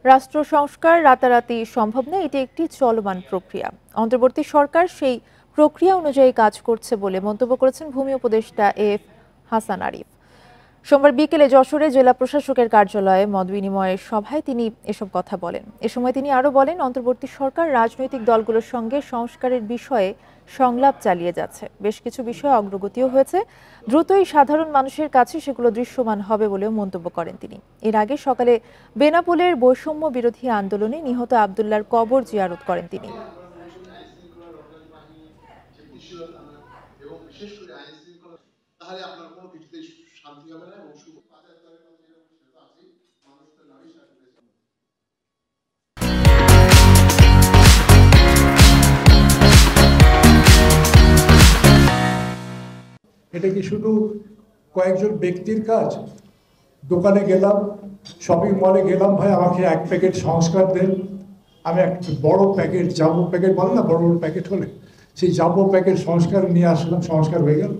রাষ্ট্র সংস্কার রাতারাতি সম্ভব নয়, এটি একটি চলমান প্রক্রিয়া। অন্তর্বর্তী সরকার সেই প্রক্রিয়া অনুযায়ী কাজ করছে বলে মন্তব্য করেছেন ভূমি উপদেষ্টা এফ হাসান আরিফ। সোমবার বিকেলে যশোরে জেলা প্রশাসকের কার্যালয়ে মতবিনিময়ের সভায় তিনি এসব কথা বলেন। এ সময় তিনি আরও বলেন, অন্তর্বর্তী সরকার রাজনৈতিক দলগুলোর সঙ্গে সংস্কারের বিষয়ে সংলাপ চালিয়ে যাচ্ছে। বেশ কিছু বিষয়ে অগ্রগতিও হয়েছে, দ্রুতই সাধারণ মানুষের কাছে সেগুলো দৃশ্যমান হবে বলেও মন্তব্য করেন তিনি। এর আগে সকালে বেনাপোলের বৈষম্য বিরোধী আন্দোলনে নিহত আবদুল্লাহর কবর জিয়ারত করেন তিনি। তাহলে আপনার কোনো কিছুতেই শান্তি হবে না এবং শুভ বাজারের কথা যেরকম সেটা আছে মানুষ তো নারী শাসনের। এটা কি শুধু কয়েকজন ব্যক্তির কাজ? দোকানে গেলাম, শপিং মলে গেলাম, ভাই আমাকে 1 প্যাকেট সংস্কার দেন। আমি এক বড় প্যাকেট, জাম্বো প্যাকেট বলে না, বড় বড় প্যাকেট হলে সেই জাম্বো প্যাকেট সংস্কার নিয়ে আসলাম, সংস্কার হয়ে গেল।